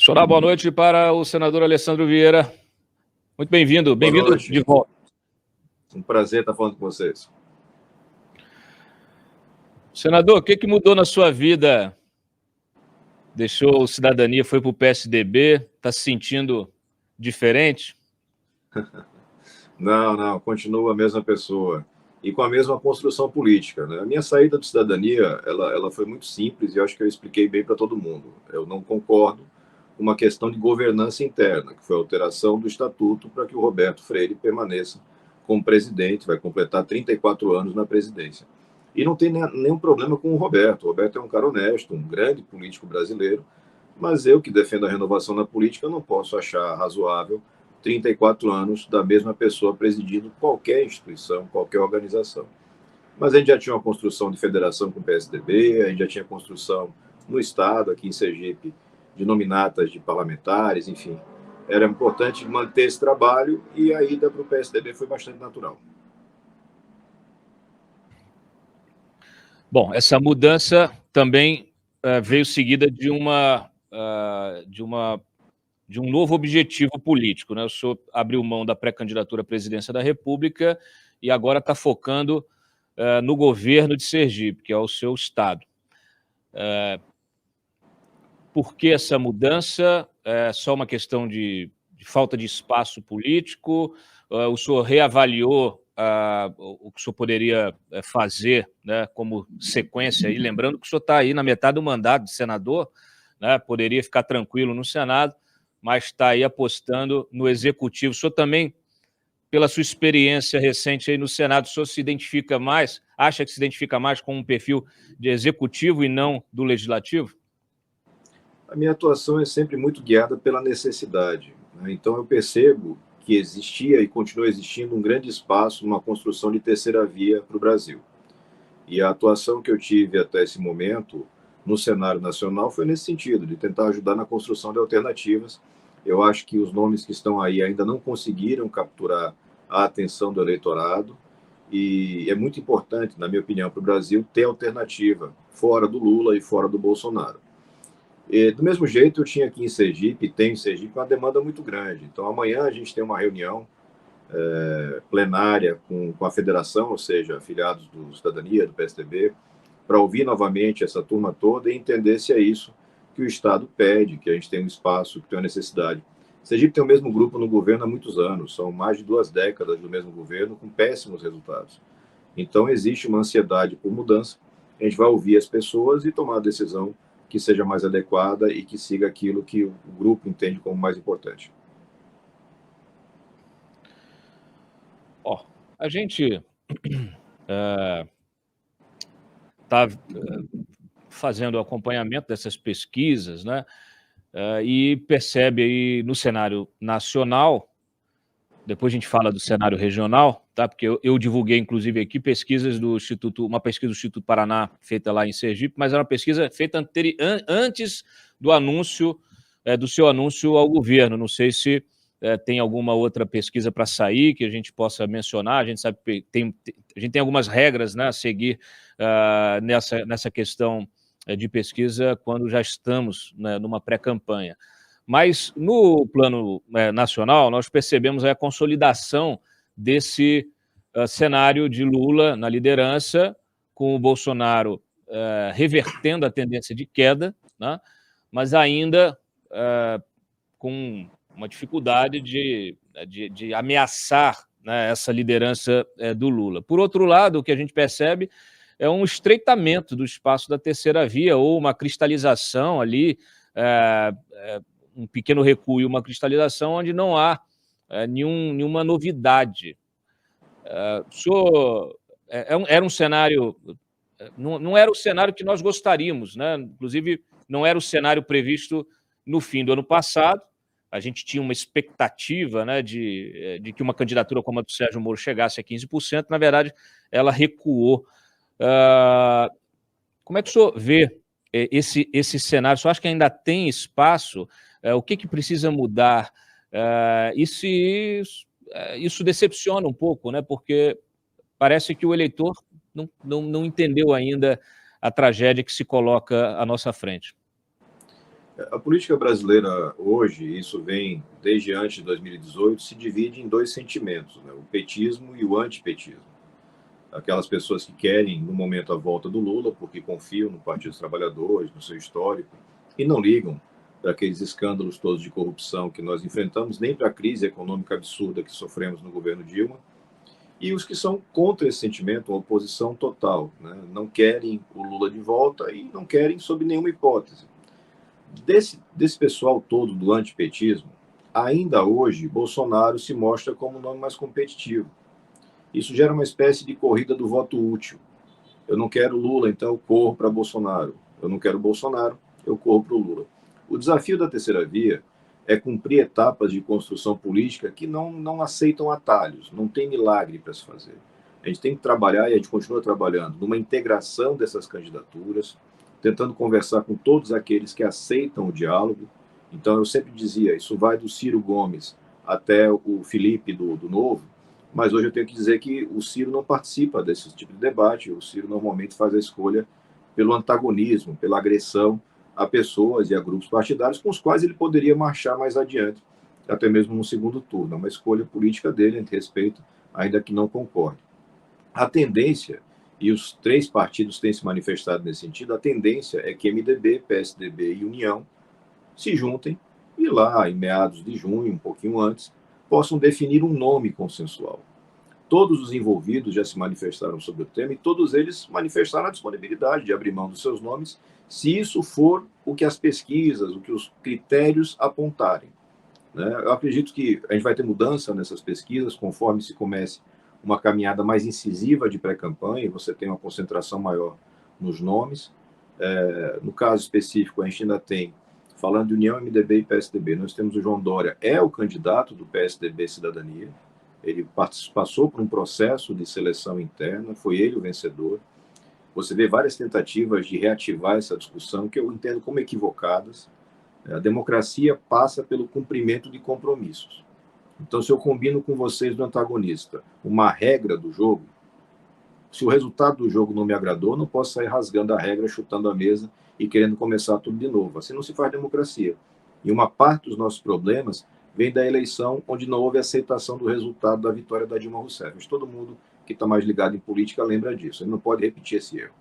Deixa eu dar boa noite para o senador Alessandro Vieira. Muito bem-vindo, bem-vindo de volta. Um prazer estar falando com vocês. Senador, o que mudou na sua vida? Deixou cidadania, foi para o PSDB, está se sentindo diferente? Não, continua a mesma pessoa e com a mesma construção política, né? A minha saída de cidadania, ela foi muito simples e eu acho que eu expliquei bem para todo mundo. Eu não concordo com uma questão de governança interna, que foi a alteração do estatuto para que o Roberto Freire permaneça como presidente, vai completar 34 anos na presidência. E não tem nenhum problema com o Roberto. O Roberto é um cara honesto, um grande político brasileiro, mas eu que defendo a renovação na política não posso achar razoável 34 anos da mesma pessoa presidindo qualquer instituição, qualquer organização. Mas a gente já tinha uma construção de federação com o PSDB, a gente já tinha construção no Estado, aqui em Sergipe, de nominatas de parlamentares, enfim. Era importante manter esse trabalho e a ida para o PSDB foi bastante natural. Bom, essa mudança também veio seguida de um novo objetivo político, né? O senhor abriu mão da pré-candidatura à presidência da República e agora está focando no governo de Sergipe, que é o seu estado. Por que essa mudança? É só uma questão de falta de espaço político? O senhor reavaliou o que o senhor poderia fazer, né, como sequência, e lembrando que o senhor está aí na metade do mandato de senador, né, poderia ficar tranquilo no Senado, mas está aí apostando no Executivo. O senhor também, pela sua experiência recente aí no Senado, o senhor se identifica mais, acha que se identifica mais com um perfil de Executivo e não do Legislativo? A minha atuação é sempre muito guiada pela necessidade, né? Então eu percebo que existia e continua existindo um grande espaço numa construção de terceira via para o Brasil. E a atuação que eu tive até esse momento no cenário nacional foi nesse sentido, de tentar ajudar na construção de alternativas. Eu acho que os nomes que estão aí ainda não conseguiram capturar a atenção do eleitorado e é muito importante, na minha opinião, para o Brasil ter alternativa fora do Lula e fora do Bolsonaro. E, do mesmo jeito, eu tinha aqui em Sergipe, tenho em Sergipe, uma demanda muito grande. Então, amanhã a gente tem uma reunião plenária com a federação, ou seja, afiliados do Cidadania, do PSDB, para ouvir novamente essa turma toda e entender se é isso que o Estado pede, que a gente tem um espaço, que tem uma necessidade. Sergipe tem o mesmo grupo no governo há muitos anos, são mais de 2 décadas do mesmo governo, com péssimos resultados. Então, existe uma ansiedade por mudança, a gente vai ouvir as pessoas e tomar a decisão que seja mais adequada e que siga aquilo que o grupo entende como mais importante. A gente está fazendo o acompanhamento dessas pesquisas, né? E percebe aí no cenário nacional, depois a gente fala do cenário regional, tá? Porque eu divulguei, inclusive, aqui pesquisas do Instituto, uma pesquisa do Instituto Paraná, feita lá em Sergipe, mas era uma pesquisa feita antes do anúncio, do seu anúncio ao governo. Não sei se tem alguma outra pesquisa para sair que a gente possa mencionar. A gente sabe que a gente tem algumas regras, né, a seguir nessa questão de pesquisa quando já estamos, né, numa pré-campanha. Mas no plano nacional, nós percebemos a consolidação desse cenário de Lula na liderança, com o Bolsonaro revertendo a tendência de queda, né, mas ainda com uma dificuldade de ameaçar, né, essa liderança do Lula. Por outro lado, o que a gente percebe é um estreitamento do espaço da terceira via, ou uma cristalização ali, um pequeno recuo e uma cristalização onde não há nenhuma novidade. Era um cenário... Não era o cenário que nós gostaríamos, né? Inclusive, não era o cenário previsto no fim do ano passado. A gente tinha uma expectativa, né, de que uma candidatura como a do Sérgio Moro chegasse a 15%. Na verdade, ela recuou. Como é que o senhor vê esse cenário? O senhor acha que ainda tem espaço? O que precisa mudar? Isso decepciona um pouco, né? Porque parece que o eleitor não entendeu ainda a tragédia que se coloca à nossa frente. A política brasileira hoje, isso vem desde antes de 2018, se divide em dois sentimentos, né? O petismo e o antipetismo. Aquelas pessoas que querem, no momento, a volta do Lula, porque confiam no Partido dos Trabalhadores, no seu histórico, e não ligam para aqueles escândalos todos de corrupção que nós enfrentamos, nem para a crise econômica absurda que sofremos no governo Dilma, e os que são contra esse sentimento, a oposição total, né? Não querem o Lula de volta e não querem sob nenhuma hipótese. Desse pessoal todo do antipetismo, ainda hoje, Bolsonaro se mostra como o nome mais competitivo. Isso gera uma espécie de corrida do voto útil. Eu não quero Lula, então eu corro para Bolsonaro. Eu não quero Bolsonaro, eu corro para o Lula. O desafio da terceira via é cumprir etapas de construção política que não aceitam atalhos, não tem milagre para se fazer. A gente tem que trabalhar, e a gente continua trabalhando, numa integração dessas candidaturas, tentando conversar com todos aqueles que aceitam o diálogo. Então, eu sempre dizia, isso vai do Ciro Gomes até o Felipe do Novo, mas hoje eu tenho que dizer que o Ciro não participa desse tipo de debate, o Ciro normalmente faz a escolha pelo antagonismo, pela agressão a pessoas e a grupos partidários com os quais ele poderia marchar mais adiante, até mesmo no segundo turno. É uma escolha política dele, a gente respeita, ainda que não concorde. A tendência, e os três partidos têm se manifestado nesse sentido, a tendência é que MDB, PSDB e União se juntem e lá, em meados de junho, um pouquinho antes, possam definir um nome consensual. Todos os envolvidos já se manifestaram sobre o tema e todos eles manifestaram a disponibilidade de abrir mão dos seus nomes, se isso for o que as pesquisas, o que os critérios apontarem, né? Eu acredito que a gente vai ter mudança nessas pesquisas conforme se comece uma caminhada mais incisiva de pré-campanha, você tem uma concentração maior nos nomes. No caso específico, a gente ainda tem, falando de União, MDB e PSDB, nós temos o João Dória, é o candidato do PSDB Cidadania, ele passou por um processo de seleção interna, foi ele o vencedor. Você vê várias tentativas de reativar essa discussão, que eu entendo como equivocadas. A democracia passa pelo cumprimento de compromissos. Então, se eu combino com vocês do antagonista uma regra do jogo, se o resultado do jogo não me agradou, não posso sair rasgando a regra, chutando a mesa e querendo começar tudo de novo. Assim não se faz democracia. E uma parte dos nossos problemas vem da eleição onde não houve aceitação do resultado da vitória da Dilma Rousseff. Mas todo mundo que está mais ligado em política lembra disso. Ele não pode repetir esse erro.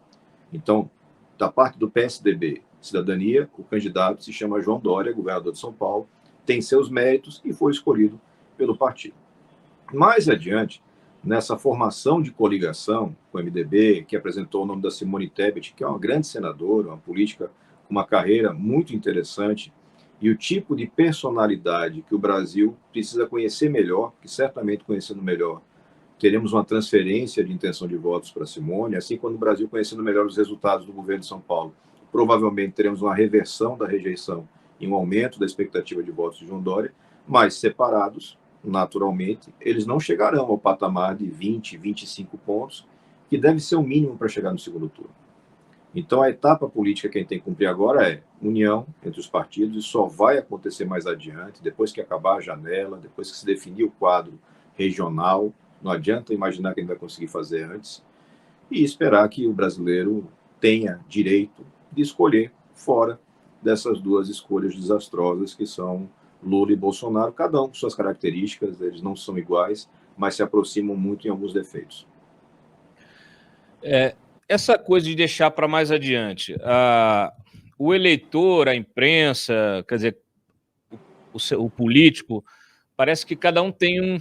Então, da parte do PSDB, Cidadania, o candidato se chama João Dória, governador de São Paulo, tem seus méritos e foi escolhido pelo partido. Mais adiante, nessa formação de coligação com o MDB, que apresentou o nome da Simone Tebet, que é uma grande senadora, uma política com uma carreira muito interessante, e o tipo de personalidade que o Brasil precisa conhecer melhor, que certamente conhecendo melhor, teremos uma transferência de intenção de votos para Simone, assim quando o Brasil conhecendo melhor os resultados do governo de São Paulo, provavelmente teremos uma reversão da rejeição e um aumento da expectativa de votos de João Dória, mas separados, naturalmente, eles não chegarão ao patamar de 20, 25 pontos, que deve ser o mínimo para chegar no segundo turno. Então, a etapa política que a gente tem que cumprir agora é união entre os partidos, e só vai acontecer mais adiante, depois que acabar a janela, depois que se definir o quadro regional. Não adianta imaginar que a gente vai conseguir fazer antes, e esperar que o brasileiro tenha direito de escolher fora dessas duas escolhas desastrosas que são Lula e Bolsonaro, cada um com suas características, eles não são iguais, mas se aproximam muito em alguns defeitos. Essa coisa de deixar para mais adiante, o eleitor, a imprensa, quer dizer, o político, parece que cada um tem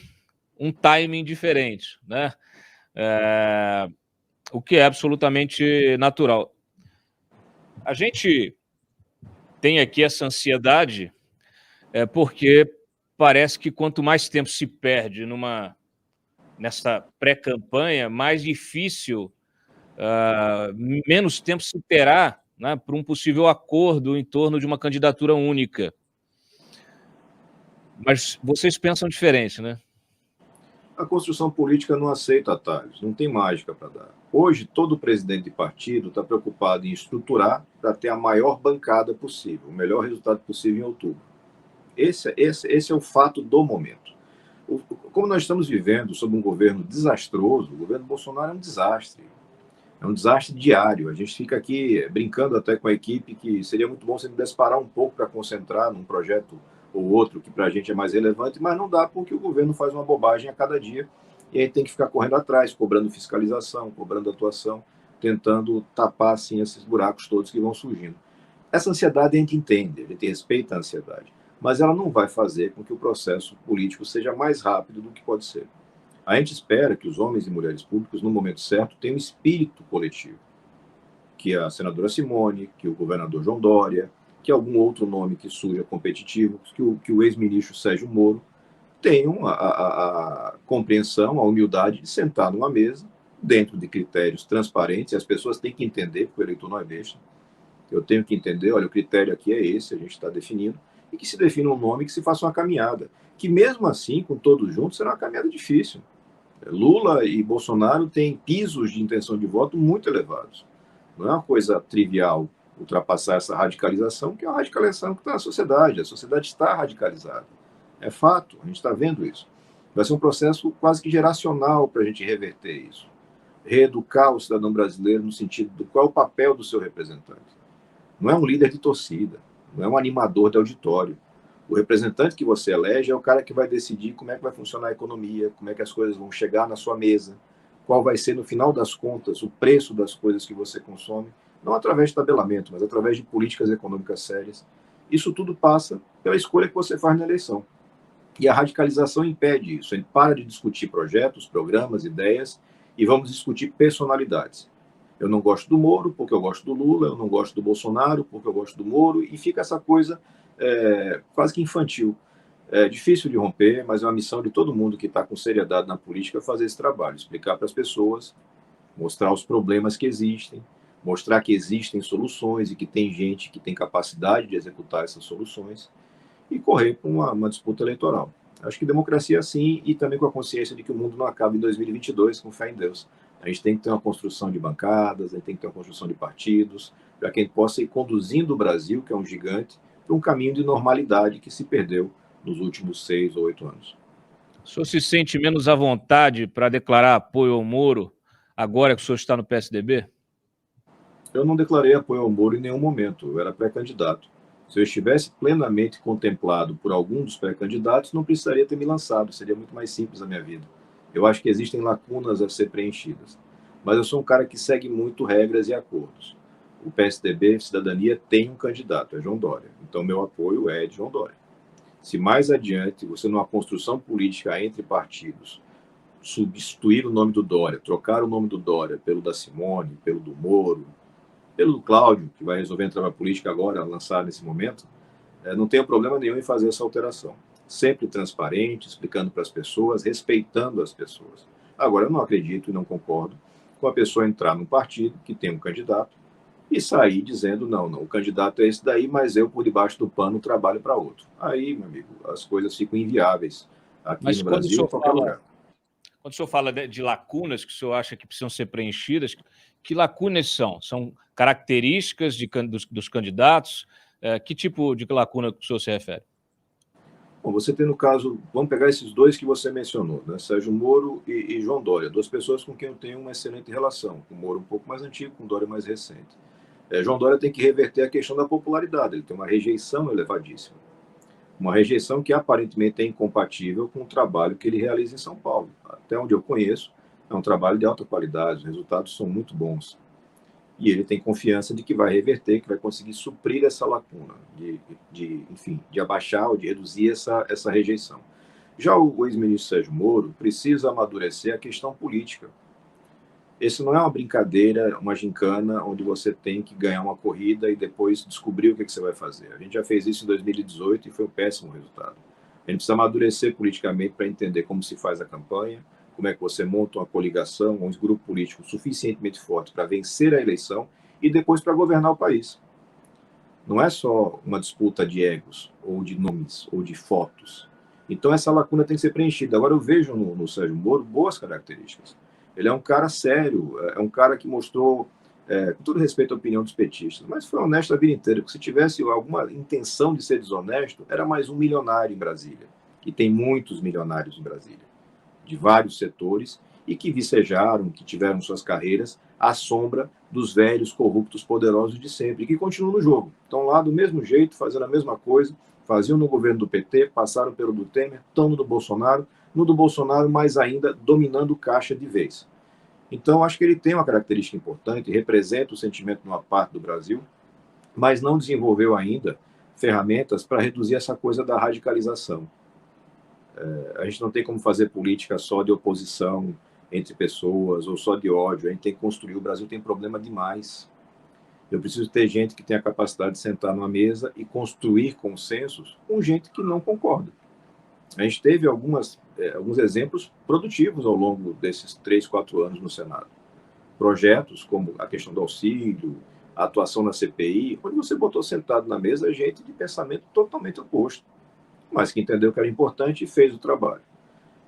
um timing diferente, né? O que é absolutamente natural. A gente tem aqui essa ansiedade porque parece que quanto mais tempo se perde nessa pré-campanha, mais difícil, menos tempo se terá, né, para um possível acordo em torno de uma candidatura única. Mas vocês pensam diferente, né? A construção política não aceita atalhos, não tem mágica para dar. Hoje, todo presidente de partido está preocupado em estruturar para ter a maior bancada possível, o melhor resultado possível em outubro. Esse é o fato do momento. Como nós estamos vivendo sob um governo desastroso, o governo Bolsonaro é um desastre. É um desastre diário. A gente fica aqui brincando até com a equipe que seria muito bom se ele pudesse parar um pouco para concentrar num projeto ou outro que para a gente é mais relevante, mas não dá porque o governo faz uma bobagem a cada dia e aí tem que ficar correndo atrás, cobrando fiscalização, cobrando atuação, tentando tapar assim esses buracos todos que vão surgindo. Essa ansiedade a gente entende, a gente respeita a ansiedade, mas ela não vai fazer com que o processo político seja mais rápido do que pode ser. A gente espera que os homens e mulheres públicos, no momento certo, tenham espírito coletivo, que a senadora Simone, que o governador João Dória, que algum outro nome que surja competitivo, que o ex-ministro Sérgio Moro tenham a compreensão, a humildade de sentar numa mesa, dentro de critérios transparentes, e as pessoas têm que entender, porque o eleitor não é besta. Eu tenho que entender, olha, o critério aqui é esse, a gente está definindo, e que se defina um nome, que se faça uma caminhada, que mesmo assim, com todos juntos, será uma caminhada difícil. Lula e Bolsonaro têm pisos de intenção de voto muito elevados. Não é uma coisa trivial ultrapassar essa radicalização, que é uma radicalização que está na sociedade. A sociedade está radicalizada. É fato, a gente está vendo isso. Vai ser um processo quase que geracional para a gente reverter isso. Reeducar o cidadão brasileiro no sentido do qual é o papel do seu representante. Não é um líder de torcida, não é um animador de auditório. O representante que você elege é o cara que vai decidir como é que vai funcionar a economia, como é que as coisas vão chegar na sua mesa, qual vai ser, no final das contas, o preço das coisas que você consome, não através de tabelamento, mas através de políticas econômicas sérias. Isso tudo passa pela escolha que você faz na eleição. E a radicalização impede isso. A gente para de discutir projetos, programas, ideias, e vamos discutir personalidades. Eu não gosto do Moro porque eu gosto do Lula, eu não gosto do Bolsonaro porque eu gosto do Moro, e fica essa coisa quase que infantil. É difícil de romper, mas é uma missão de todo mundo que está com seriedade na política fazer esse trabalho, explicar para as pessoas, mostrar os problemas que existem, mostrar que existem soluções e que tem gente que tem capacidade de executar essas soluções e correr para uma disputa eleitoral. Acho que democracia é assim, e também com a consciência de que o mundo não acaba em 2022, com fé em Deus. A gente tem que ter uma construção de bancadas, a gente tem que ter uma construção de partidos, para que a gente possa ir conduzindo o Brasil, que é um gigante, para um caminho de normalidade que se perdeu nos últimos 6 ou 8 anos. O senhor se sente menos à vontade para declarar apoio ao Moro, agora que o senhor está no PSDB? Eu não declarei apoio ao Moro em nenhum momento, eu era pré-candidato. Se eu estivesse plenamente contemplado por algum dos pré-candidatos, não precisaria ter me lançado, seria muito mais simples a minha vida. Eu acho que existem lacunas a ser preenchidas. Mas eu sou um cara que segue muito regras e acordos. O PSDB, Cidadania, tem um candidato, é João Dória. Então, meu apoio é de João Dória. Se mais adiante, você numa construção política entre partidos, substituir o nome do Dória, trocar o nome do Dória pelo da Simone, pelo do Moro, pelo do Cláudio, que vai resolver entrar na política agora, lançar nesse momento, não tenho problema nenhum em fazer essa alteração. Sempre transparente, explicando para as pessoas, respeitando as pessoas. Agora, eu não acredito e não concordo com a pessoa entrar num partido que tem um candidato e sair dizendo, não, o candidato é esse daí, mas eu, por debaixo do pano, trabalho para outro. Aí, meu amigo, as coisas ficam inviáveis aqui no Brasil ou em qualquer lugar. Quando o senhor fala de lacunas que o senhor acha que precisam ser preenchidas, que lacunas são? São características dos candidatos? Que tipo de lacuna que o senhor se refere? Bom, você tem no caso, vamos pegar esses dois que você mencionou, né? Sérgio Moro e João Dória, duas pessoas com quem eu tenho uma excelente relação, com o Moro um pouco mais antigo, com o Dória mais recente. João Dória tem que reverter a questão da popularidade, ele tem uma rejeição elevadíssima. Uma rejeição que aparentemente é incompatível com o trabalho que ele realiza em São Paulo. Até onde eu conheço, é um trabalho de alta qualidade, os resultados são muito bons. E ele tem confiança de que vai reverter, que vai conseguir suprir essa lacuna, de abaixar ou de reduzir essa rejeição. Já o ex-ministro Sérgio Moro precisa amadurecer a questão política. Esse não é uma brincadeira, uma gincana, onde você tem que ganhar uma corrida e depois descobrir o que você vai fazer. A gente já fez isso em 2018 e foi um péssimo resultado. A gente precisa amadurecer politicamente para entender como se faz a campanha, como é que você monta uma coligação, um grupo político suficientemente forte para vencer a eleição e depois para governar o país. Não é só uma disputa de egos, ou de nomes, ou de fotos. Então essa lacuna tem que ser preenchida. Agora eu vejo no Sérgio Moro boas características. Ele é um cara sério, é um cara que mostrou, com todo respeito à opinião dos petistas, mas foi honesto a vida inteira, porque se tivesse alguma intenção de ser desonesto, era mais um milionário em Brasília. E tem muitos milionários em Brasília, de vários setores, e que vicejaram, que tiveram suas carreiras à sombra dos velhos corruptos poderosos de sempre, que continuam no jogo. Estão lá do mesmo jeito, fazendo a mesma coisa, faziam no governo do PT, passaram pelo do Temer, estão no do Bolsonaro mais ainda dominando o caixa de vez. Então, acho que ele tem uma característica importante, representa o sentimento de uma parte do Brasil, mas não desenvolveu ainda ferramentas para reduzir essa coisa da radicalização. A gente não tem como fazer política só de oposição entre pessoas ou só de ódio. A gente tem que construir. O Brasil tem problema demais. Eu preciso ter gente que tenha a capacidade de sentar numa mesa e construir consensos com gente que não concorda. A gente teve alguns exemplos produtivos ao longo desses 3, 4 anos no Senado. Projetos como a questão do auxílio, a atuação na CPI, onde você botou sentado na mesa gente de pensamento totalmente oposto, mas que entendeu que era importante e fez o trabalho.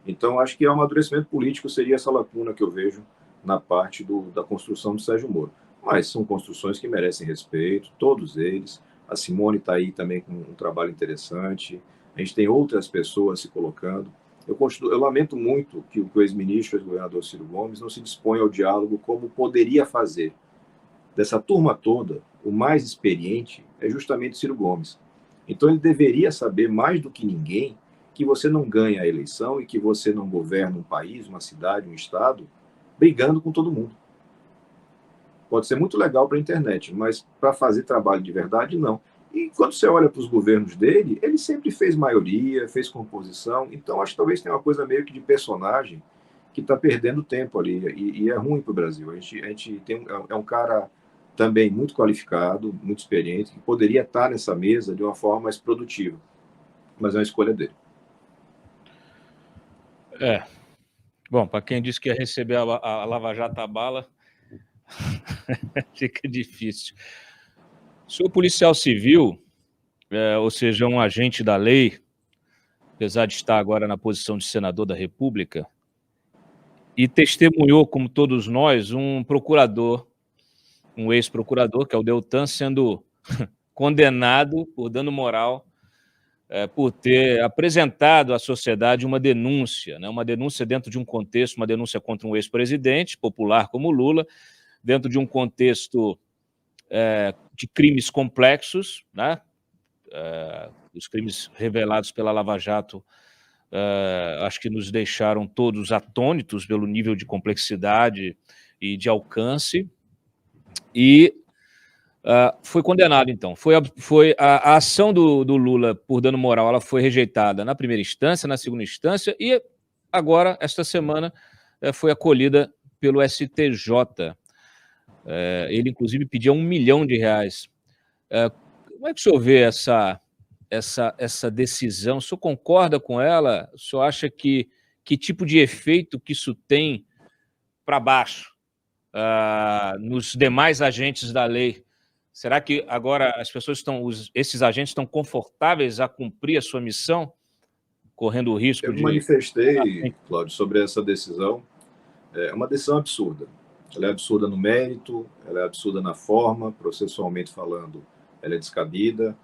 Então, acho que o amadurecimento político seria essa lacuna que eu vejo na parte da construção do Sérgio Moro. Mas são construções que merecem respeito, todos eles. A Simone está aí também com um trabalho interessante. A gente tem outras pessoas se colocando. Eu lamento muito que o ex-ministro, ex-governador Ciro Gomes, não se dispõe ao diálogo como poderia fazer. Dessa turma toda, o mais experiente é justamente Ciro Gomes. Então, ele deveria saber mais do que ninguém que você não ganha a eleição e que você não governa um país, uma cidade, um estado, brigando com todo mundo. Pode ser muito legal para a internet, mas para fazer trabalho de verdade, não. E quando você olha para os governos dele, ele sempre fez maioria, fez composição, então acho que talvez tenha uma coisa meio que de personagem que está perdendo tempo ali, e é ruim para o Brasil. A gente tem, é um cara também muito qualificado, muito experiente, que poderia estar nessa mesa de uma forma mais produtiva, mas é uma escolha dele. Bom, para quem disse que ia receber a Lava Jato a bala, fica difícil. O senhor policial civil, ou seja, um agente da lei, apesar de estar agora na posição de senador da República, e testemunhou, como todos nós, um procurador, um ex-procurador, que é o Deltan, sendo condenado por dano moral, por ter apresentado à sociedade uma denúncia, né? Uma denúncia dentro de um contexto, uma denúncia contra um ex-presidente, popular como Lula, dentro de um contexto de crimes complexos, né? Os crimes revelados pela Lava Jato, acho que nos deixaram todos atônitos pelo nível de complexidade e de alcance, e foi condenado, então. A ação do Lula por dano moral, ela foi rejeitada na primeira instância, na segunda instância, e agora, esta semana, foi acolhida pelo STJ. Ele, inclusive, pedia R$1 milhão. Como é que o senhor vê essa decisão? O senhor concorda com ela? O senhor acha que tipo de efeito que isso tem para baixo, nos demais agentes da lei? Será que agora as pessoas esses agentes estão confortáveis a cumprir a sua missão, correndo o risco Eu manifestei, Cláudio, sobre essa decisão. É uma decisão absurda. Ela é absurda no mérito, ela é absurda na forma, processualmente falando, ela é descabida.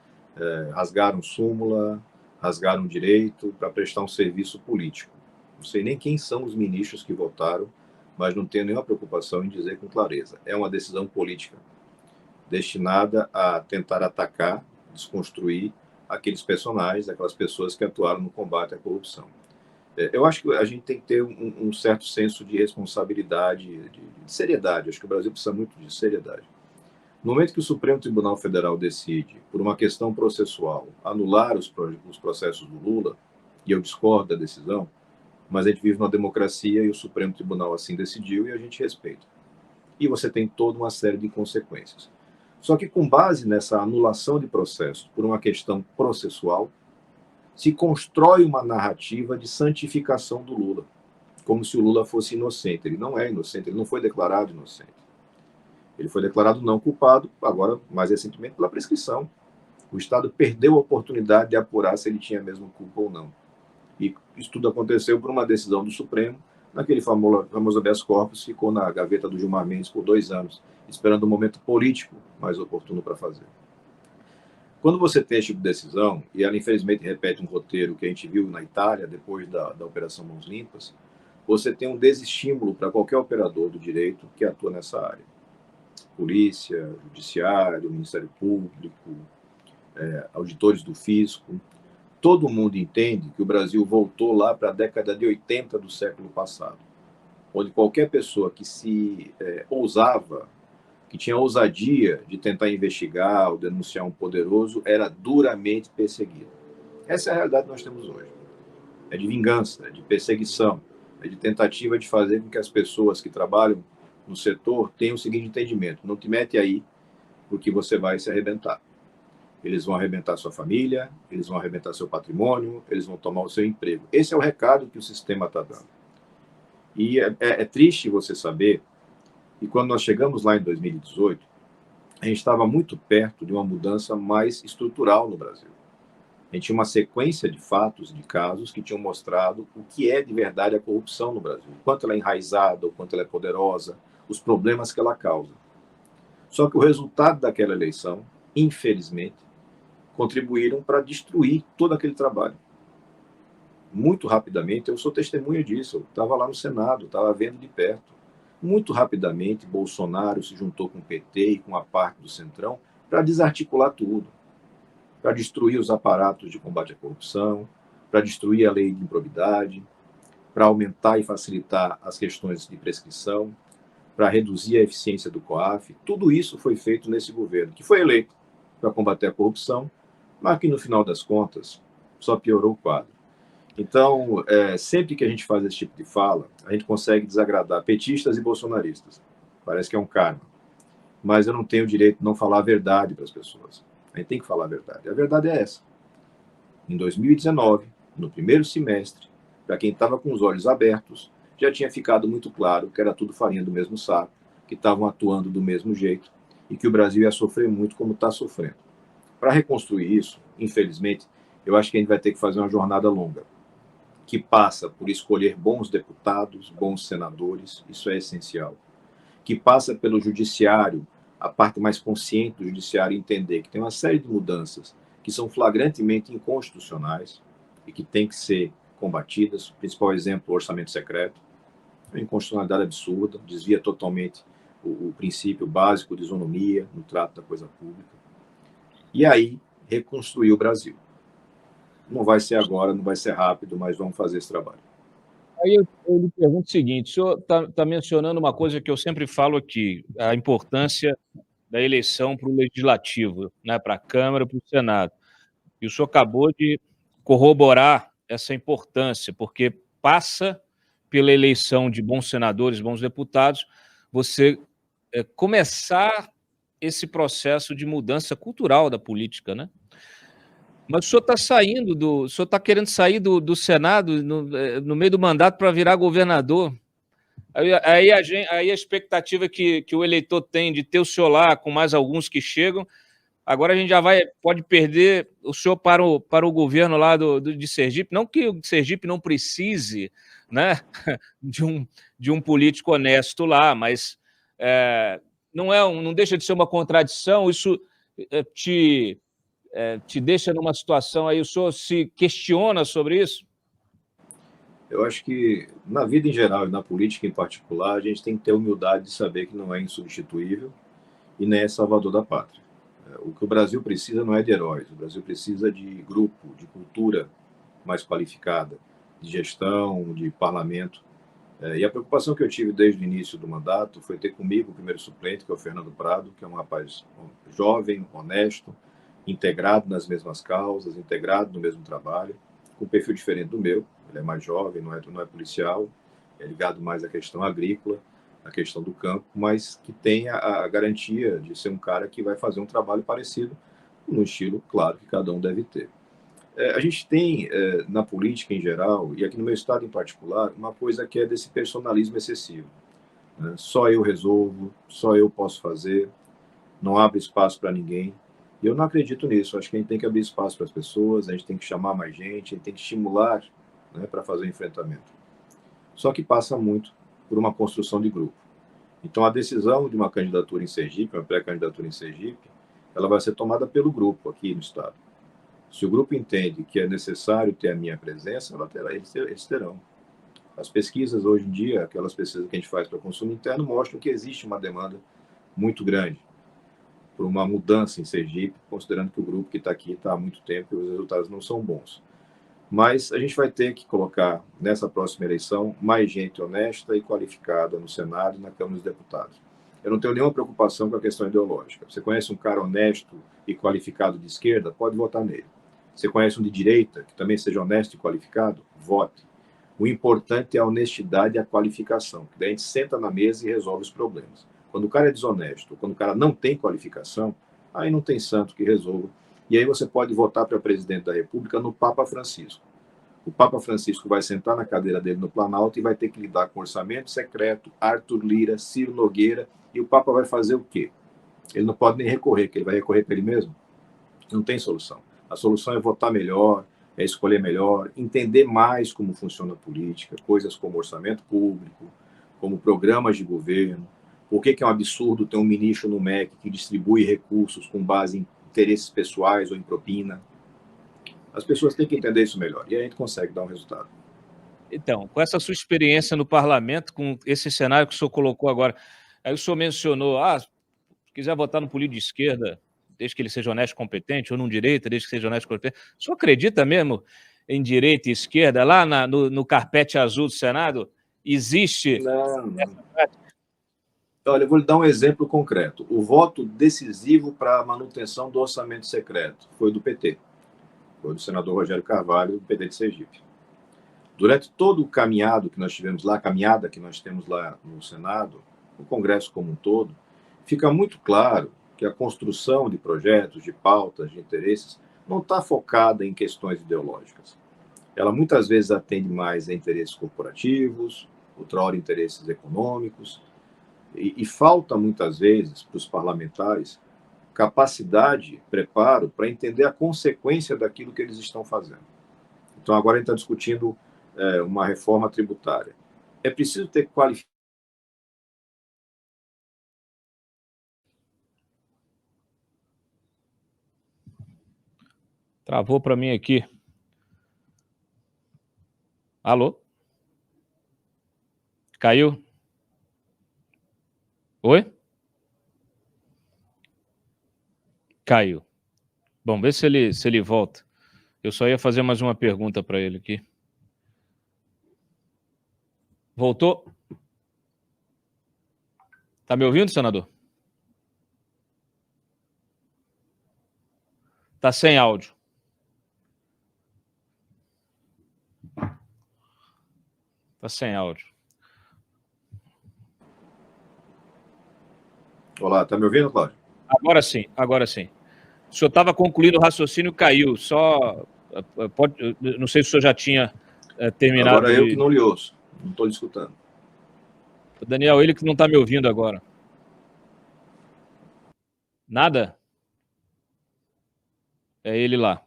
Rasgaram súmula, rasgaram direito para prestar um serviço político. Não sei nem quem são os ministros que votaram, mas não tenho nenhuma preocupação em dizer com clareza. É uma decisão política destinada a tentar atacar, desconstruir aqueles personagens, aquelas pessoas que atuaram no combate à corrupção. Eu acho que a gente tem que ter um certo senso de responsabilidade, de seriedade. Acho que o Brasil precisa muito de seriedade. No momento que o Supremo Tribunal Federal decide, por uma questão processual, anular os processos do Lula, e eu discordo da decisão, mas a gente vive numa democracia e o Supremo Tribunal assim decidiu e a gente respeita. E você tem toda uma série de consequências. Só que com base nessa anulação de processos por uma questão processual, se constrói uma narrativa de santificação do Lula, como se o Lula fosse inocente. Ele não é inocente, ele não foi declarado inocente. Ele foi declarado não culpado, agora, mais recentemente, pela prescrição. O Estado perdeu a oportunidade de apurar se ele tinha mesmo culpa ou não. E isso tudo aconteceu por uma decisão do Supremo, naquele famoso habeas corpus, ficou na gaveta do Gilmar Mendes por 2 anos, esperando um momento político mais oportuno para fazer. Quando você tem esse tipo de decisão, e ela infelizmente repete um roteiro que a gente viu na Itália, depois da Operação Mãos Limpas, você tem um desestímulo para qualquer operador do direito que atua nessa área. Polícia, judiciário, Ministério Público, auditores do fisco. Todo mundo entende que o Brasil voltou lá para a década de 80 do século passado, onde qualquer pessoa que se ousava, que tinha ousadia de tentar investigar ou denunciar um poderoso, era duramente perseguido. Essa é a realidade que nós temos hoje. É de vingança, é de perseguição, é de tentativa de fazer com que as pessoas que trabalham no setor tenham o seguinte entendimento: não te mete aí, porque você vai se arrebentar. Eles vão arrebentar sua família, eles vão arrebentar seu patrimônio, eles vão tomar o seu emprego. Esse é o recado que o sistema está dando. E é triste você saber que quando nós chegamos lá em 2018, a gente estava muito perto de uma mudança mais estrutural no Brasil. A gente tinha uma sequência de fatos, de casos, que tinham mostrado o que é de verdade a corrupção no Brasil, o quanto ela é enraizada, o quanto ela é poderosa, os problemas que ela causa. Só que o resultado daquela eleição, infelizmente, contribuíram para destruir todo aquele trabalho. Muito rapidamente, eu sou testemunha disso, eu estava lá no Senado, estava vendo de perto. Muito rapidamente, Bolsonaro se juntou com o PT e com a parte do Centrão para desarticular tudo, para destruir os aparatos de combate à corrupção, para destruir a lei de improbidade, para aumentar e facilitar as questões de prescrição, para reduzir a eficiência do COAF. Tudo isso foi feito nesse governo, que foi eleito para combater a corrupção, mas que, no final das contas, só piorou o quadro. Então, sempre que a gente faz esse tipo de fala, a gente consegue desagradar petistas e bolsonaristas. Parece que é um karma. Mas eu não tenho o direito de não falar a verdade para as pessoas. A gente tem que falar a verdade. A verdade é essa. Em 2019, no primeiro semestre, para quem estava com os olhos abertos, já tinha ficado muito claro que era tudo farinha do mesmo saco, que estavam atuando do mesmo jeito e que o Brasil ia sofrer muito como está sofrendo. Para reconstruir isso, infelizmente, eu acho que a gente vai ter que fazer uma jornada longa, que passa por escolher bons deputados, bons senadores, isso é essencial, que passa pelo judiciário, a parte mais consciente do judiciário entender que tem uma série de mudanças que são flagrantemente inconstitucionais e que têm que ser combatidas. O principal exemplo, o orçamento secreto, uma inconstitucionalidade absurda, desvia totalmente o princípio básico de isonomia no trato da coisa pública. E aí, reconstruir o Brasil. Não vai ser agora, não vai ser rápido, mas vamos fazer esse trabalho. Aí eu lhe pergunto o seguinte: o senhor está mencionando uma coisa que eu sempre falo aqui, a importância da eleição para o Legislativo, né, para a Câmara, para o Senado. E o senhor acabou de corroborar essa importância, porque passa pela eleição de bons senadores, bons deputados, você começar esse processo de mudança cultural da política, né? Mas o senhor está o senhor está querendo sair do Senado no meio do mandato para virar governador. Aí a expectativa que o eleitor tem de ter o senhor lá com mais alguns que chegam, agora a gente já pode perder o senhor para o governo lá de Sergipe. Não que o Sergipe não precise, né, de um político honesto lá, mas não deixa de ser uma contradição. Isso te deixa numa situação aí, o senhor se questiona sobre isso? Eu acho que na vida em geral e na política em particular, a gente tem que ter humildade de saber que não é insubstituível e nem é salvador da pátria. O que o Brasil precisa não é de heróis, o Brasil precisa de grupo, de cultura mais qualificada, de gestão, de parlamento. E a preocupação que eu tive desde o início do mandato foi ter comigo o primeiro suplente, que é o Fernando Prado, que é um rapaz jovem, honesto, integrado nas mesmas causas, integrado no mesmo trabalho, com um perfil diferente do meu. Ele é mais jovem, não é policial, é ligado mais à questão agrícola, à questão do campo, mas que tem a garantia de ser um cara que vai fazer um trabalho parecido, no estilo, claro, que cada um deve ter. A gente tem, na política em geral, e aqui no meu estado em particular, uma coisa que é desse personalismo excessivo, né? Só eu resolvo, só eu posso fazer, não abre espaço para ninguém. E eu não acredito nisso. Acho que a gente tem que abrir espaço para as pessoas, a gente tem que chamar mais gente, a gente tem que estimular, né, para fazer o enfrentamento. Só que passa muito por uma construção de grupo. Então, a decisão de uma candidatura em Sergipe, uma pré-candidatura em Sergipe, ela vai ser tomada pelo grupo aqui no estado. Se o grupo entende que é necessário ter a minha presença, eles terão. As pesquisas hoje em dia, aquelas pesquisas que a gente faz para consumo interno, mostram que existe uma demanda muito grande por uma mudança em Sergipe, considerando que o grupo que está aqui está há muito tempo e os resultados não são bons. Mas a gente vai ter que colocar, nessa próxima eleição, mais gente honesta e qualificada no Senado e na Câmara dos Deputados. Eu não tenho nenhuma preocupação com a questão ideológica. Você conhece um cara honesto e qualificado de esquerda, pode votar nele. Você conhece um de direita, que também seja honesto e qualificado, vote. O importante é a honestidade e a qualificação, que daí a gente senta na mesa e resolve os problemas. Quando o cara é desonesto, quando o cara não tem qualificação, aí não tem santo que resolva. E aí você pode votar para presidente da República no Papa Francisco. O Papa Francisco vai sentar na cadeira dele no Planalto e vai ter que lidar com orçamento secreto, Arthur Lira, Ciro Nogueira, e o Papa vai fazer o quê? Ele não pode nem recorrer, que ele vai recorrer para ele mesmo. Não tem solução. A solução é votar melhor, é escolher melhor, entender mais como funciona a política, coisas como orçamento público, como programas de governo. Por que é um absurdo ter um ministro no MEC que distribui recursos com base em interesses pessoais ou em propina? As pessoas têm que entender isso melhor, e aí a gente consegue dar um resultado. Então, com essa sua experiência no parlamento, com esse cenário que o senhor colocou agora, aí o senhor mencionou, se quiser votar no político de esquerda, desde que ele seja honesto e competente, ou num direita, desde que seja honesto e competente. O senhor acredita mesmo em direita e esquerda? Lá no carpete azul do Senado, existe essa prática? Olha, eu vou lhe dar um exemplo concreto. O voto decisivo para a manutenção do orçamento secreto foi do PT. Foi do senador Rogério Carvalho, do PT de Sergipe. Durante todo o caminhado que nós tivemos lá, a caminhada que nós temos lá no Senado, no Congresso como um todo, fica muito claro que a construção de projetos, de pautas, de interesses, não está focada em questões ideológicas. Ela muitas vezes atende mais a interesses corporativos, outra hora interesses econômicos, e falta muitas vezes para os parlamentares capacidade, preparo para entender a consequência daquilo que eles estão fazendo. Então agora a gente está discutindo uma reforma tributária. É preciso ter qualificação. Travou para mim aqui. Alô? Caiu? Oi? Caiu. Bom, vê se ele volta. Eu só ia fazer mais uma pergunta para ele aqui. Voltou? Tá me ouvindo, senador? Tá sem áudio. Tá sem áudio. Olá, tá me ouvindo, Cláudio? Agora sim, agora sim. O senhor estava concluindo o raciocínio, caiu. Só pode, não sei se o senhor já tinha terminado. Agora eu que não lhe ouço, não estou lhe escutando. Daniel, ele que não está me ouvindo agora. Nada? É ele lá.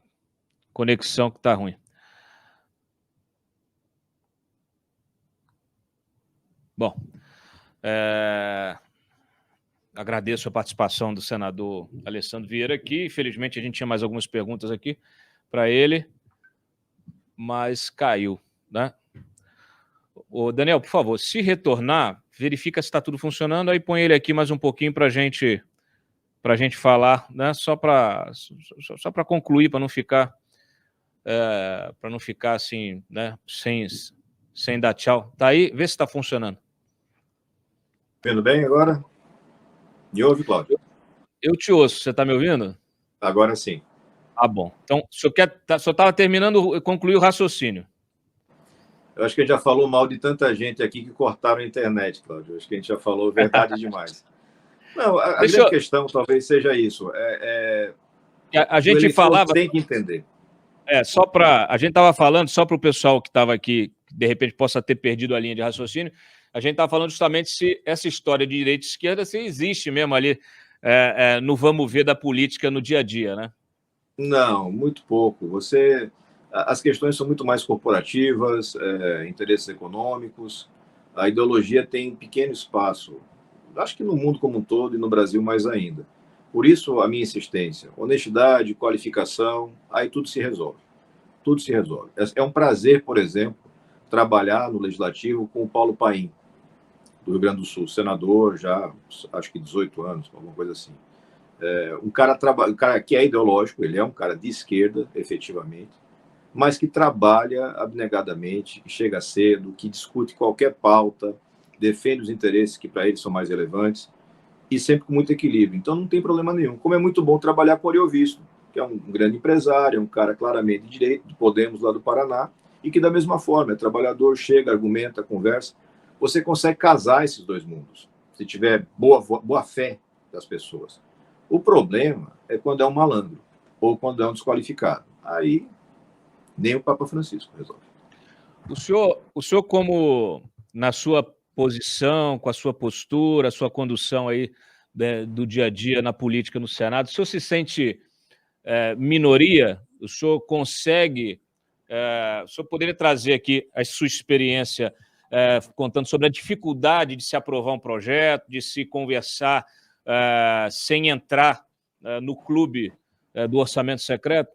Conexão que está ruim. Bom, agradeço a participação do senador Alessandro Vieira aqui. Infelizmente, a gente tinha mais algumas perguntas aqui para ele, mas caiu, né? Ô, Daniel, por favor, se retornar, verifica se está tudo funcionando, aí põe ele aqui mais um pouquinho para a gente falar, né? Só para concluir, para não ficar assim, né? Sem dar tchau. Tá aí? Vê se está funcionando. Vendo bem agora? Me ouve, Cláudio? Eu te ouço. Você está me ouvindo? Agora sim. Ah, bom. Então, o senhor estava terminando, concluir o raciocínio. Eu acho que a gente já falou mal de tanta gente aqui que cortaram a internet, Cláudio. Eu acho que a gente já falou verdade demais. Não, a grande questão talvez seja isso. A gente falava... tem que entender. A gente estava falando, só para o pessoal que estava aqui, que de repente possa ter perdido a linha de raciocínio, a gente estava falando justamente se essa história de direita e esquerda se existe mesmo ali no vamos ver da política no dia a dia, né? Não, muito pouco. As questões são muito mais corporativas, interesses econômicos. A ideologia tem pequeno espaço, acho que no mundo como um todo e no Brasil mais ainda. Por isso, a minha insistência, honestidade, qualificação, aí tudo se resolve. Tudo se resolve. É um prazer, por exemplo, trabalhar no Legislativo com o Paulo Paim, do Rio Grande do Sul, senador já, acho que 18 anos, alguma coisa assim. Um cara que é ideológico, ele é um cara de esquerda, efetivamente, mas que trabalha abnegadamente, que chega cedo, que discute qualquer pauta, defende os interesses que para ele são mais relevantes, e sempre com muito equilíbrio. Então não tem problema nenhum. Como é muito bom trabalhar com o Ariovisto, que é um grande empresário, é um cara claramente de direito, do Podemos lá do Paraná, e que da mesma forma é trabalhador, chega, argumenta, conversa. Você consegue casar esses dois mundos, se tiver boa fé das pessoas. O problema é quando é um malandro ou quando é um desqualificado. Aí nem o Papa Francisco resolve. O senhor como na sua posição, com a sua postura, a sua condução aí do dia a dia na política no Senado, o senhor se sente minoria? O senhor consegue... o senhor poderia trazer aqui a sua experiência contando sobre a dificuldade de se aprovar um projeto, de se conversar sem entrar no clube do orçamento secreto?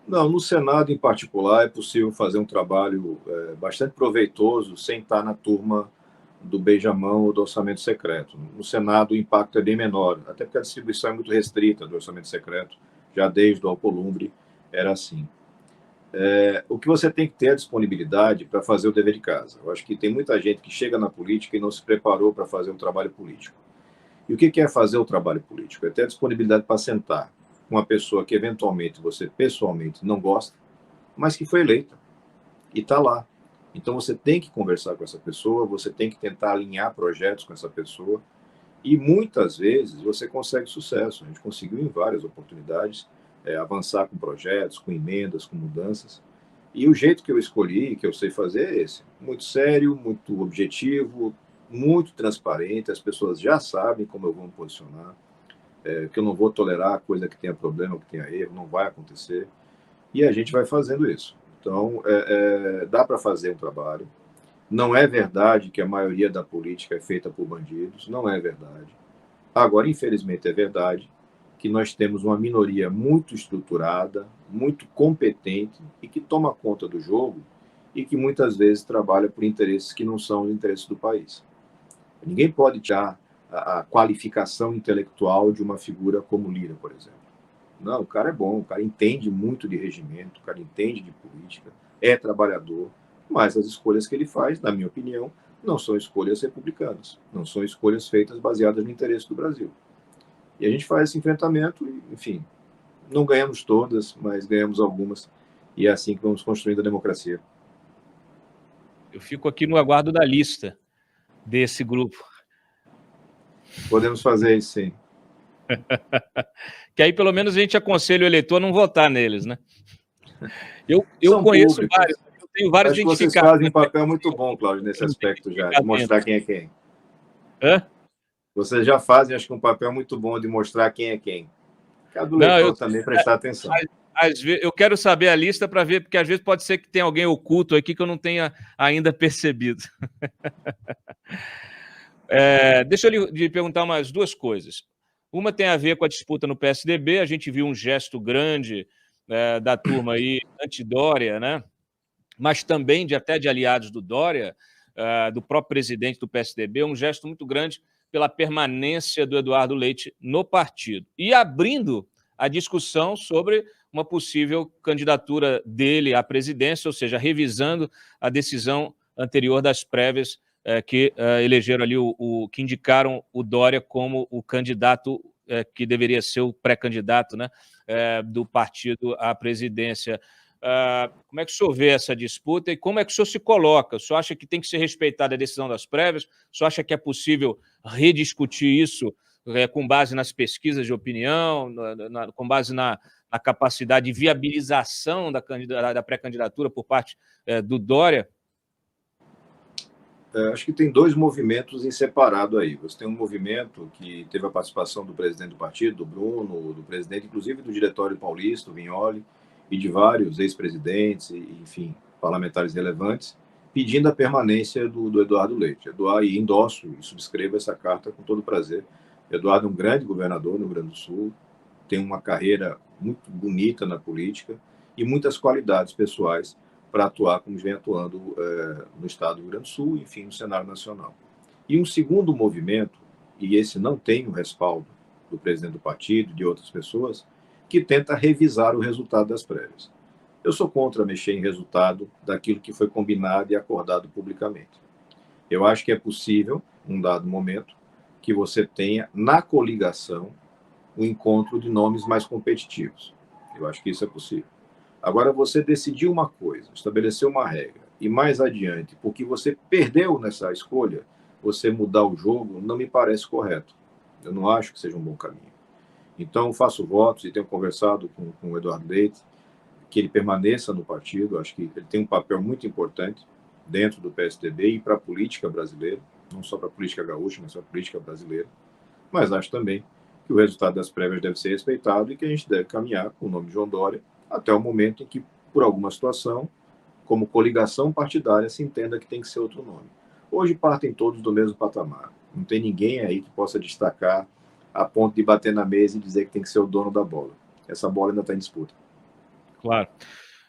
Não, no Senado em particular é possível fazer um trabalho bastante proveitoso sem estar na turma do beijamão ou do orçamento secreto. No Senado o impacto é bem menor, até porque a distribuição é muito restrita do orçamento secreto, já desde o Alcolumbre era assim. O que você tem que ter é a disponibilidade para fazer o dever de casa. Eu acho que tem muita gente que chega na política e não se preparou para fazer um trabalho político. E o que é fazer o trabalho político? É ter a disponibilidade para sentar com uma pessoa que eventualmente você pessoalmente não gosta, mas que foi eleita e está lá. Então você tem que conversar com essa pessoa, você tem que tentar alinhar projetos com essa pessoa e muitas vezes você consegue sucesso. A gente conseguiu em várias oportunidades avançar com projetos, com emendas, com mudanças. E o jeito que eu escolhi, que eu sei fazer é esse. Muito sério, muito objetivo, muito transparente, as pessoas já sabem como eu vou me posicionar, que eu não vou tolerar coisa que tenha problema, que tenha erro, não vai acontecer. E a gente vai fazendo isso. Então, dá para fazer um trabalho. Não é verdade que a maioria da política é feita por bandidos, não é verdade. Agora, infelizmente, é verdade que nós temos uma minoria muito estruturada, muito competente e que toma conta do jogo e que muitas vezes trabalha por interesses que não são os interesses do país. Ninguém pode tirar a qualificação intelectual de uma figura como Lira, por exemplo. Não, o cara é bom, o cara entende muito de regimento, o cara entende de política, é trabalhador, mas as escolhas que ele faz, na minha opinião, não são escolhas republicanas, não são escolhas feitas baseadas no interesse do Brasil. E a gente faz esse enfrentamento e, enfim, não ganhamos todas, mas ganhamos algumas, e é assim que vamos construindo a democracia. Eu fico aqui no aguardo da lista desse grupo. Podemos fazer isso, sim. Que aí, pelo menos, a gente aconselha o eleitor a não votar neles, né? Eu conheço públicos. vários, eu tenho vários identificados. Vocês fazem um papel muito bom, Cláudio, nesse aspecto já, de mostrar quem é quem. Hã? Vocês já fazem, acho que, um papel muito bom de mostrar quem é quem. Cabe o leitor também prestar atenção. Às vezes, eu quero saber a lista para ver, porque às vezes pode ser que tenha alguém oculto aqui que eu não tenha ainda percebido. Deixa eu lhe perguntar umas duas coisas. Uma tem a ver com a disputa no PSDB, a gente viu um gesto grande da turma aí anti-Dória, né? Mas também até de aliados do Dória, do próprio presidente do PSDB, um gesto muito grande pela permanência do Eduardo Leite no partido. E abrindo a discussão sobre uma possível candidatura dele à presidência, ou seja, revisando a decisão anterior das prévias que elegeram ali, que indicaram o Dória como o candidato que deveria ser o pré-candidato, né, do partido à presidência. Como é que o senhor vê essa disputa e como é que o senhor se coloca? O senhor acha que tem que ser respeitada a decisão das prévias? O senhor acha que é possível rediscutir isso com base nas pesquisas de opinião, com base na capacidade de viabilização da pré-candidatura por parte do Dória? Acho que tem dois movimentos em separado aí. Você tem um movimento que teve a participação do presidente do partido, do Bruno, do presidente, inclusive do diretório paulista, o Vignoli, e de vários ex-presidentes, enfim, parlamentares relevantes, pedindo a permanência do Eduardo Leite. E endosso e subscrevo essa carta com todo prazer. Eduardo é um grande governador no Rio Grande do Sul, tem uma carreira muito bonita na política e muitas qualidades pessoais para atuar como vem atuando no estado do Rio Grande do Sul, enfim, no cenário nacional. E um segundo movimento, e esse não tem o respaldo do presidente do partido, de outras pessoas, que tenta revisar o resultado das prévias. Eu sou contra mexer em resultado daquilo que foi combinado e acordado publicamente. Eu acho que é possível, num dado momento, que você tenha, na coligação, o encontro de nomes mais competitivos. Eu acho que isso é possível. Agora, você decidir uma coisa, estabelecer uma regra, e mais adiante, porque você perdeu nessa escolha, você mudar o jogo, não me parece correto. Eu não acho que seja um bom caminho. Então, faço votos e tenho conversado com o Eduardo Leite, que ele permaneça no partido. Acho que ele tem um papel muito importante dentro do PSDB e para a política brasileira, não só para a política gaúcha, mas para a política brasileira. Mas acho também que o resultado das prévias deve ser respeitado e que a gente deve caminhar com o nome de João Dória até o momento em que, por alguma situação, como coligação partidária, se entenda que tem que ser outro nome. Hoje partem todos do mesmo patamar. Não tem ninguém aí que possa destacar a ponto de bater na mesa e dizer que tem que ser o dono da bola. Essa bola ainda está em disputa. Claro.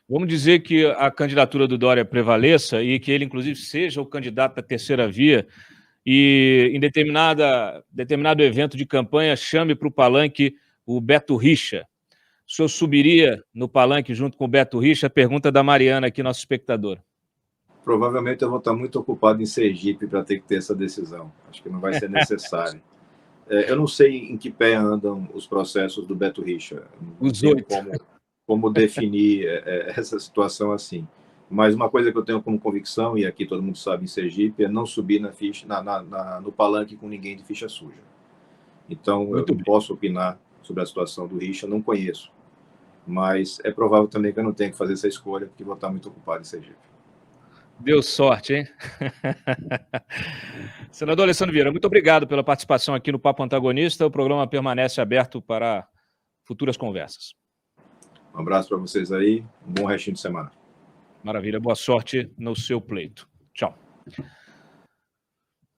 Vamos dizer que a candidatura do Dória prevaleça e que ele, inclusive, seja o candidato da terceira via e, em determinado evento de campanha, chame para o palanque o Beto Richa. O senhor subiria no palanque junto com o Beto Richa? Pergunta da Mariana aqui, nosso espectador. Provavelmente eu vou estar muito ocupado em Sergipe para ter que ter essa decisão. Acho que não vai ser necessário. Eu não sei em que pé andam os processos do Beto Richa. Não tenho como definir essa situação assim. Mas uma coisa que eu tenho como convicção, e aqui todo mundo sabe em Sergipe, é não subir no palanque com ninguém de ficha suja. Então, eu não posso opinar sobre a situação do Richa, não conheço. Mas é provável também que eu não tenha que fazer essa escolha, porque vou estar muito ocupado em Sergipe. Deu sorte, hein? Senador Alessandro Vieira, muito obrigado pela participação aqui no Papo Antagonista. O programa permanece aberto para futuras conversas. Um abraço para vocês aí, um bom restinho de semana. Maravilha, boa sorte no seu pleito. Tchau.